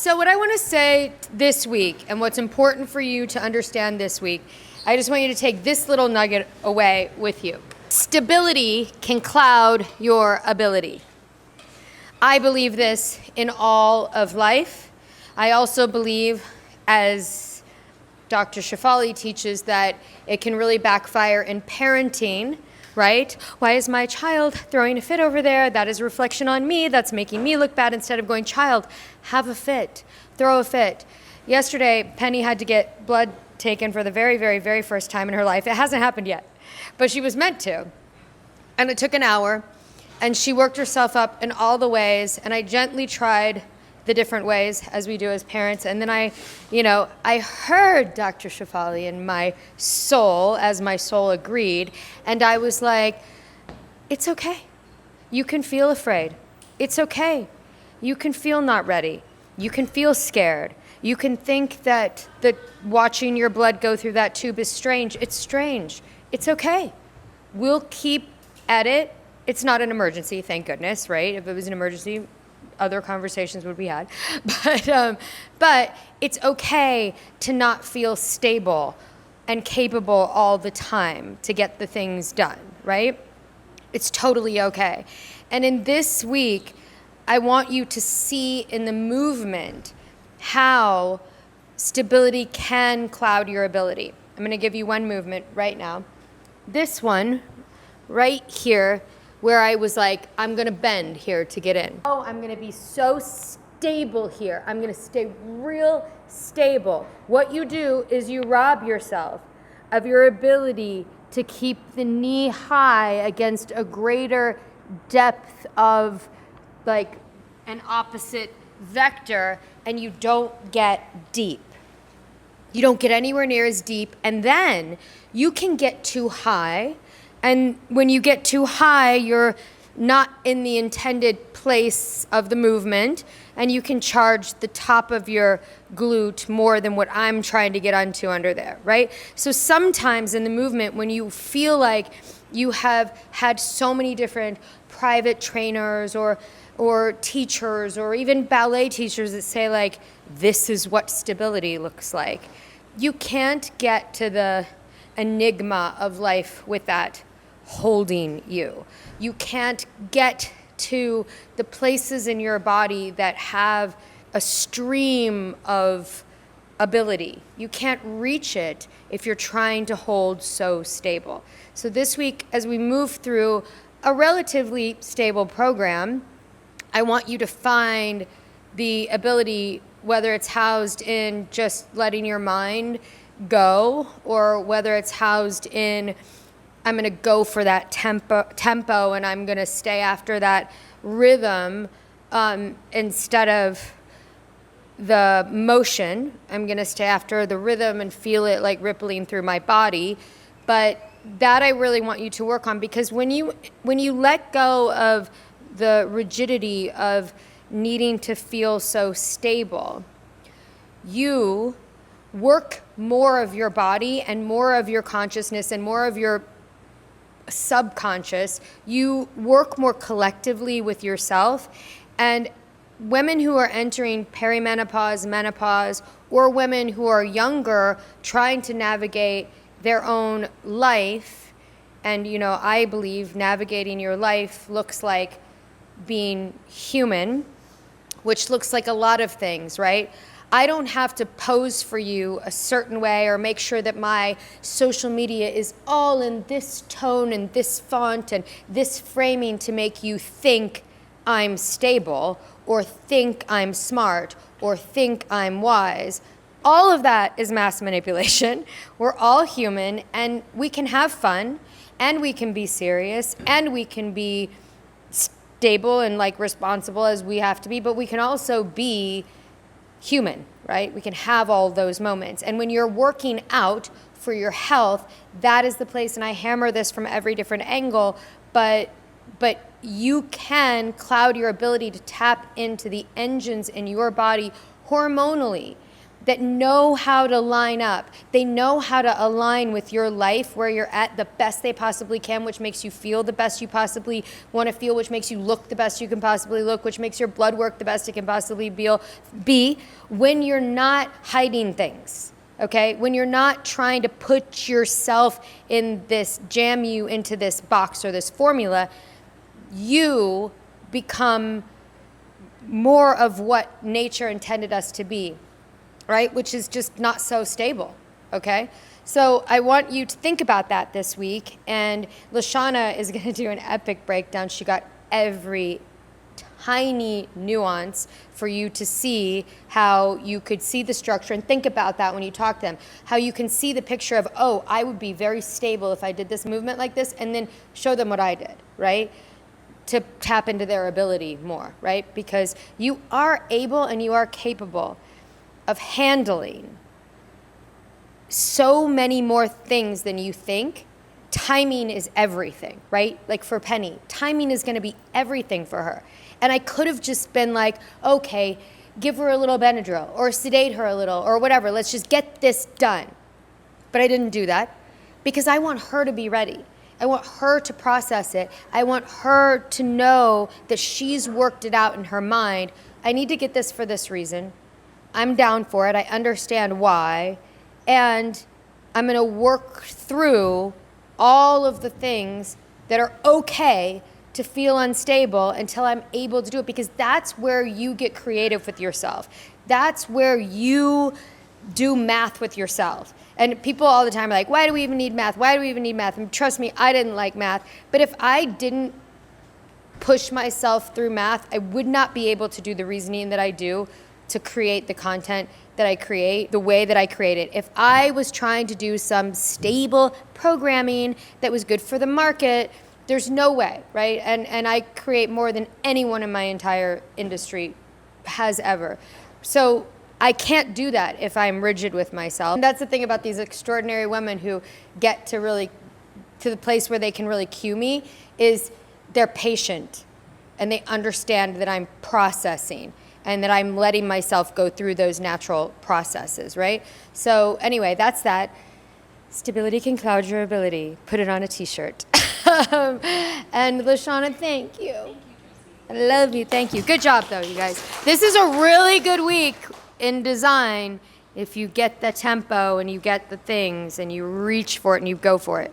So what I want to say this week, and what's important for you to understand this week, I just want you to take this little nugget away with you. Stability can cloud your ability. I believe this in all of life. I also believe, as Dr. Shefali teaches, that it can really backfire in parenting, right? Why is my child throwing a fit over there? That is a reflection on me. That's making me look bad. Instead of going, child, have a fit, throw a fit. Yesterday, Penny had to get blood taken for the very, very, very first time in her life. It hasn't happened yet, but she was meant to. And it took an hour, and she worked herself up in all the ways, and I gently tried the different ways, as we do as parents. And then I heard Dr. Shefali in my soul, as my soul agreed, and I was like, it's okay. You can feel afraid. It's okay. You can feel not ready. You can feel scared. You can think that watching your blood go through that tube is strange. It's strange. It's okay. We'll keep at it. It's not an emergency, thank goodness, right? If it was an emergency, other conversations would be had. But it's okay to not feel stable and capable all the time to get the things done, right? It's totally okay. And in this week, I want you to see in the movement how stability can cloud your ability. I'm going to give you one movement right now. This one right here, where I was like, I'm going to bend here to get in. Oh, I'm going to be so stable here. I'm going to stay real stable. What you do is you rob yourself of your ability to keep the knee high against a greater depth of like an opposite vector, and you don't get deep. You don't get anywhere near as deep, and then you can get too high. And when you get too high, you're not in the intended place of the movement, and you can charge the top of your glute more than what I'm trying to get onto under there, right? So sometimes in the movement, when you feel like you have had so many different private trainers or teachers or even ballet teachers that say like, this is what stability looks like, you can't get to the enigma of life with that holding you. You can't get to the places in your body that have a stream of ability. You can't reach it if you're trying to hold so stable. So this week, as we move through a relatively stable program, I want you to find the ability, whether it's housed in just letting your mind go, or whether it's housed in, I'm going to go for that tempo, and I'm going to stay after that rhythm instead of the motion. I'm going to stay after the rhythm and feel it like rippling through my body. But that I really want you to work on, because when you let go of the rigidity of needing to feel so stable, you work more of your body and more of your consciousness and more of your subconscious. You work more collectively with yourself. And women who are entering perimenopause, menopause, or women who are younger trying to navigate their own life, and I believe navigating your life looks like being human, which looks like a lot of things, right? I don't have to pose for you a certain way or make sure that my social media is all in this tone and this font and this framing to make you think I'm stable or think I'm smart or think I'm wise. All of that is mass manipulation. We're all human, and we can have fun, and we can be serious, and we can be stable and like responsible as we have to be, but we can also be human, right? We can have all those moments. And when you're working out for your health, that is the place, and I hammer this from every different angle, but you can cloud your ability to tap into the engines in your body hormonally that know how to line up. They know how to align with your life where you're at the best they possibly can, which makes you feel the best you possibly want to feel, which makes you look the best you can possibly look, which makes your blood work the best it can possibly be when you're not hiding things. Okay, when you're not trying to put yourself in this, jam you into this box or this formula, you become more of what nature intended us to be, right? Which is just not so stable, okay? So I want you to think about that this week, and Lashana is gonna do an epic breakdown. She got every tiny nuance for you to see how you could see the structure and think about that when you talk to them. How you can see the picture of, oh, I would be very stable if I did this movement like this, and then show them what I did, right? To tap into their ability more, right? Because you are able and you are capable of handling so many more things than you think. Timing is everything, right? Like for Penny, timing is gonna be everything for her. And I could have just been like, okay, give her a little Benadryl or sedate her a little or whatever. Let's just get this done. But I didn't do that because I want her to be ready. I want her to process it. I want her to know that she's worked it out in her mind. I need to get this for this reason. I'm down for it. I understand why. And I'm going to work through all of the things that are okay to feel unstable until I'm able to do it, because that's where you get creative with yourself. That's where you do math with yourself. And people all the time are like, why do we even need math? Why do we even need math? And trust me, I didn't like math. But if I didn't push myself through math, I would not be able to do the reasoning that I do to create the content that I create the way that I create it. If I was trying to do some stable programming that was good for the market, there's no way, right? And I create more than anyone in my entire industry has ever. So I can't do that if I'm rigid with myself. And that's the thing about these extraordinary women who get to the place where they can really cue me, is they're patient and they understand that I'm processing and that I'm letting myself go through those natural processes, right? So anyway, that's that. Stability can cloud your ability. Put it on a t-shirt. And Lashana, thank you. I love you, thank you. Good job though, you guys. This is a really good week in design if you get the tempo and you get the things and you reach for it and you go for it.